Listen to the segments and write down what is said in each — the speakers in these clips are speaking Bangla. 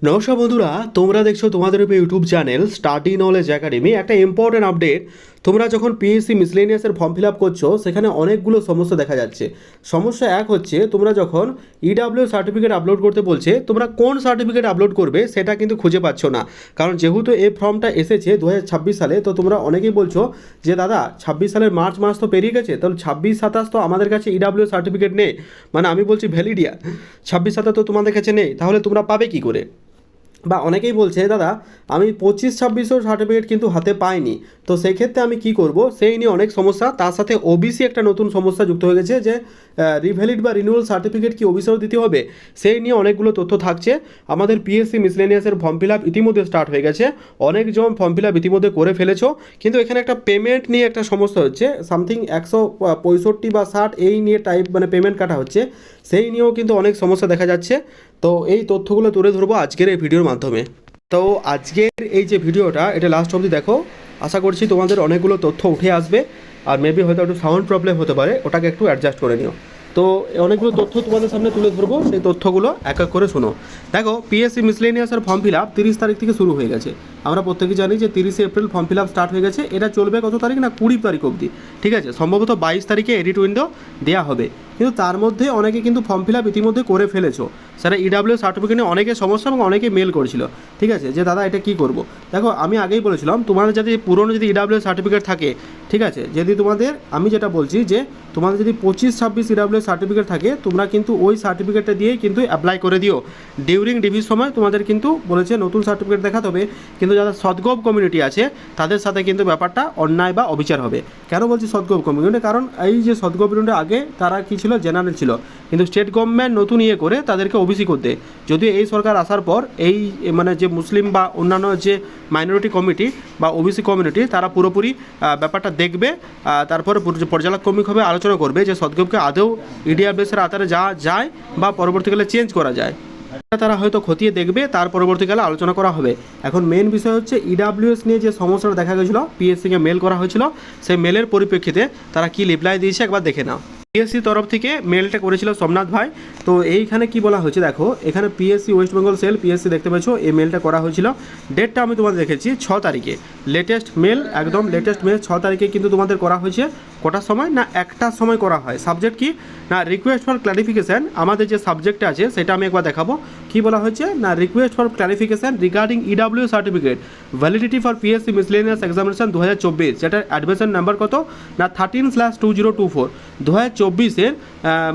নমস্কার বন্ধুরা, তোমরা দেখছো তোমাদের YouTube channel study knowledge academy. একটা ইম্পর্টেন্ট আপডেট, তোমরা যখন পিএসসি মিসলেনিয়াসের ফর্ম ফিল আপ করছো সেখানে অনেকগুলো সমস্যা দেখা যাচ্ছে। সমস্যা এক হচ্ছে, তোমরা যখন ইডাব্লিউ সার্টিফিকেট আপলোড করতে বলছে, তোমরা কোন সার্টিফিকেট আপলোড করবে সেটা কিন্তু খুঁজে পাচ্ছ না। কারণ যেহেতু এই ফর্মটা এসেছে 2026 সালে, তো তোমরা অনেকেই বলছো যে দাদা 26 সালের মার্চ মাস তো পেরিয়ে গেছে, তাহলে 26-27 তো আমাদের কাছে ইডাব্লিউ সার্টিফিকেট নেই, মানে আমি বলছি ভ্যালিডিয়া 26-27 তো তোমাদের কাছে নেই, তাহলে তোমরা পাবে কী করে? বা অনেকেই বলছে দাদা আমি 25-26 সার্টিফিকেট কিন্তু হাতে পাইনি, তো সেই ক্ষেত্রে আমি কি করব, সেই নিয়ে অনেক সমস্যা। তার সাথে ওবিসি একটা নতুন সমস্যা যুক্ত হয়ে গেছে যে রিভ্যালিড বা রিনিউয়াল সার্টিফিকেট কি ওবিসিও দিতে হবে, সেই নিয়ে অনেকগুলো তথ্য থাকছে। আমাদের পিএসসি মিসলেনিয়াসের ফর্ম ফিল আপ ইতিমধ্যে স্টার্ট হয়ে গেছে, অনেকজন ফর্ম ফিল আপ ইতিমধ্যে করে ফেলেছো, কিন্তু এখানে একটা পেমেন্ট নিয়ে একটা সমস্যা হচ্ছে। সামথিং 165 বা 60 এই নিয়ে টাইপ মানে পেমেন্ট কাটা হচ্ছে, সেই নিয়েও কিন্তু অনেক সমস্যা দেখা যাচ্ছে। তো এই তথ্যগুলো তুলে ধরবো আজকের এই ভিডিওর মাধ্যমে। তো আজকের এই যে ভিডিওটা, এটা লাস্ট অবধি দেখো, আশা করছি তোমাদের অনেকগুলো তথ্য উঠে আসবে। আর মেবি হয়তো একটু সাউন্ড প্রবলেম হতে পারে, ওটাকে একটু অ্যাডজাস্ট করে নিও। তো অনেকগুলো তথ্য তোমাদের সামনে তুলে ধরবো, সেই তথ্যগুলো এক এক করে শোনো। দেখো, পিএসসি মিসলেনিয়াসের ফর্ম ফিল আপ 30 তারিখ থেকে শুরু হয়ে গেছে। আমরা প্রত্যেকে জানি যে 30 April form fill up start হয়ে গেছে। এটা চলবে কত তারিখ না 20 তারিখ অবধি, ঠিক আছে। সম্ভবত 22 তারিখে এডিট উইন্ডো দেওয়া হবে, কিন্তু তার মধ্যে অনেকে কিন্তু ফর্ম ফিল আপ ইতিমধ্যে করে ফেলেছো। সেটা ইডাব্লিউ সার্টিফিকেট নিয়ে অনেকের সমস্যা এবং অনেকে মেল করেছিল, ঠিক আছে, যে দাদা এটা কী করব। দেখো, আমি আগেই বলেছিলাম তোমাদের যদি পুরনো যদি ইডাব্লিউ সার্টিফিকেট থাকে, ঠিক আছে, যদি তোমাদের, আমি যেটা বলছি যে তোমাদের যদি 25-26 ইডাব্লিউ সার্টিফিকেট থাকে, তোমরা কিন্তু ওই সার্টিফিকেটটা দিয়েই কিন্তু অ্যাপ্লাই করে দিও। ডিউরিং ডিভির সময় তোমাদের কিন্তু বলেছে নতুন সার্টিফিকেট দেখাতে হবে, কিন্তু যারা সদগোপ কমিউনিটি আছে তাদের সাথে কিন্তু ব্যাপারটা অন্যায় বা অবিচার হবে। কেন বলছি সদগোপ কমিউনিটি? কারণ এই যে সদগোপ কমিউনিটি আগে তারা কী ছিল, জেনারেল ছিল, কিন্তু স্টেট গভর্নমেন্ট নতুন ইয়ে করে তাদেরকে ওবিসি করতে, যদিও এই সরকার আসার পর এই মানে যে মুসলিম বা অন্যান্য যে মাইনরিটি কমিটি বা ওবিসি কমিউনিটি, তারা পুরোপুরি ব্যাপারটা দেখবে, তারপরে পর্যালোচনা কমিটি হবে, আলোচনা করবে যে সদগোপকে আদৌ ইডিআরবিএসের আতারে যাওয়া যায় বা পরবর্তীকালে চেঞ্জ করা যায়, তারা হয়তো খতিয়ে দেখবে, তার পরবর্তীকালে আলোচনা করা হবে। এখন মেন বিষয় হচ্ছে ইডাব্লিউএস নিয়ে যে সমস্যাটা দেখা গেছিলো, পিএসসিকে মেল করা হয়েছিল, সেই মেলের পরিপ্রেক্ষিতে তারা কি রিপ্লাই দিয়েছে একবার দেখে নাও। পিএসসি তরফ থেকে মেলটা করেছিল সোমনাথ ভাই। তো এইখানে কি বলা হয়েছে দেখো, এখানে PSC West Bengal cell PSC দেখতে পাচ্ছ, এই মেলটা করা হয়েছিল। ডেটটা আমি তোমাদের দেখেছি 6 তারিখে, লেটেস্ট মেল, একদম লেটেস্ট মেল 6 তারিখে কিন্তু তোমাদের করা হয়েছে। কটার সময় না 1টার সময় করা হয়। সাবজেক্ট কি না রিকোয়েস্ট ফর ক্লারিফিকেশান। আমাদের যে সাবজেক্টটা আছে সেটা আমি একবার দেখাবো। কি বলা হয়েছে না request for clarification regarding EW certificate validity for PSC miscellaneous examination 2024, যেটার অ্যাডমিশন নাম্বার কত না 13/2024। 2024-এর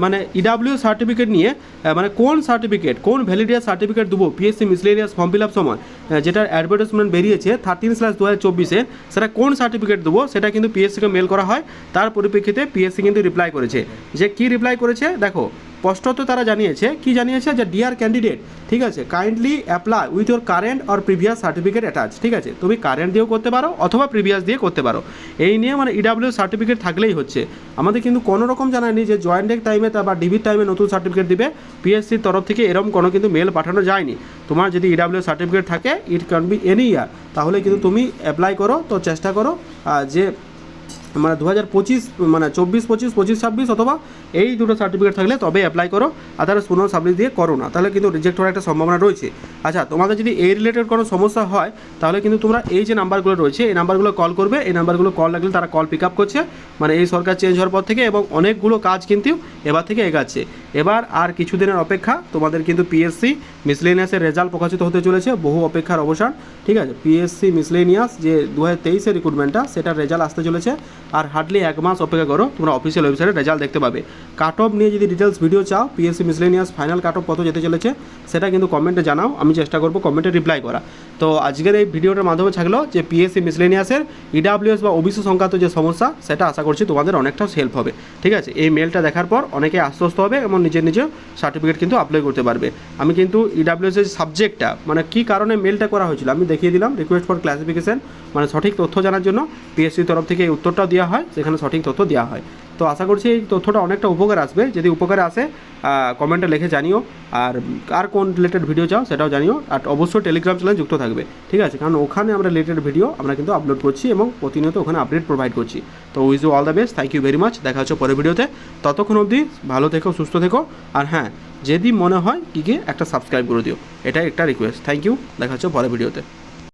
মানে ইডাব্লিউ সার্টিফিকেট নিয়ে মানে কোন সার্টিফিকেট, কোন ভ্যালিডিটি সার্টিফিকেট দেবো PSC miscellaneous form fill up সময়, যেটার অ্যাডভার্টাইজমেন্ট বেরিয়েছে 13/2024-এ, সেটা কোন সার্টিফিকেট দেবো সেটা কিন্তু পিএসসিকে মেল করা হয়। তার পরিপ্রেক্ষিতে পিএসসি কিন্তু রিপ্লাই করেছে। যে কি রিপ্লাই করেছে দেখো, স্পষ্টত তারা জানিয়েছে, কি জানিয়েছে যে ডিয়ার ক্যান্ডিডেট, ঠিক আছে, kindly apply with your current or previous certificate attach. ঠিক আছে, তুমি কারেন্ট দিয়েও করতে পারো অথবা প্রিভিয়াস দিয়ে করতে পারো। এই নিয়ে মানে ইডাব্লিউ সার্টিফিকেট থাকলেই হচ্ছে। আমাদের কিন্তু কোনো রকম জানায়নি যে জয়েন্ট টাইমে বা ডিভির টাইমে নতুন সার্টিফিকেট দিবে। পিএসসির তরফ থেকে এরকম কোনো কিন্তু মেল পাঠানো যায়নি। তোমার যদি ইডাব্লিউ সার্টিফিকেট থাকে, ইট ক্যান বি এনি ইয়ার, তাহলে কিন্তু তুমি অ্যাপ্লাই করো। তো চেষ্টা করো যে মানে 2025 মানে 24-25, 25-26 অথবা এই দুটো সার্টিফিকেট থাকলে তবে অ্যাপ্লাই করো। আদারস কোনো সাবমিট দিয়ে করো না, তাহলে কিন্তু রিজেক্ট হওয়ার একটা সম্ভাবনা রয়েছে। আচ্ছা, তোমাদের যদি এই রিলেটেড কোনো সমস্যা হয়, তাহলে কিন্তু তোমরা এই যে নাম্বারগুলো রয়েছে এই নাম্বারগুলো কল করবে। এই নাম্বারগুলো কল লাগলে তারা কল পিক আপ করছে, মানে এই সরকার চেঞ্জ হওয়ার পর থেকে, এবং অনেকগুলো কাজ কিন্তু এবার থেকে এগাচ্ছে। এবার আর কিছুদিনের অপেক্ষা, তোমাদের কিন্তু পিএসসি মিসলেনিয়াসের রেজাল্ট প্রকাশিত হতে চলেছে। বহু অপেক্ষার অবসান, ঠিক আছে। পিএসসি মিসলেনিয়াস যে 2023-এর রিক্রুটমেন্টটা, সেটার রেজাল্ট আসতে চলেছে। আর হার্ডলি 1 মাস অপেক্ষা করো, তোমরা অফিসিয়াল ওয়েবসাইটে রেজাল্ট দেখতে পাবে। কাট অফ নিয়ে যদি ডিটেলস ভিডিও চাও, PSC miscellaneous final cut off কত যেতে চলেছে সেটা কিন্তু কমেন্টে জানাও, আমি চেষ্টা করবো কমেন্টে রিপ্লাই করা। তো আজকের এই ভিডিওটার মাধ্যমে থাকলো যে পিএসসি মিসলেনিয়াসের ইডাব্লিউএস বা ওবিসি সংক্রান্ত যে সমস্যা, সেটা আশা করছি তোমাদের অনেকটা হেল্প হবে। ঠিক আছে, এই মেলটা দেখার পর অনেকে আশ্বস্ত হবে এবং নিজের সার্টিফিকেট কিন্তু অ্যাপ্লাই করতে পারবে। আমি কিন্তু ইডাব্লিউএস এর সাবজেক্টটা মানে কী কারণে মেলটা করা হয়েছিল আমি দেখিয়ে দিলাম। রিকোয়েস্ট ফর ক্লাসিফিকেশন, মানে সঠিক তথ্য জানার জন্য পিএসসির তরফ থেকে এই উত্তরটাও দেওয়া হয়, সেখানে সঠিক তথ্য দেওয়া হয়। তো আশা করছি এই তথ্যটা অনেকটা উপকার আসবে। যদি উপকারে আসে কমেন্টে লিখে জানিও, আর কোন রিলেটেড ভিডিও চাও সেটাও জানিও। আর অবশ্যই টেলিগ্রাম চ্যানেল যুক্ত থাকবে, ঠিক আছে, কারণ ওখানে আমরা রিলেটেড ভিডিও আমরা কিন্তু আপলোড করছি এবং প্রতিনিয়ত ওখানে আপডেট প্রোভাইড করছি। তো wish you all the best, thank you very much. দেখা হচ্ছে পরের ভিডিওতে। ততক্ষণ অবধি ভালো থেকো, সুস্থ থেকো। আর হ্যাঁ, যদি মনে হয় কি একটা সাবস্ক্রাইব করে দিও, এটাই একটা রিকোয়েস্ট। থ্যাংক ইউ, দেখা হচ্ছে পরের ভিডিওতে।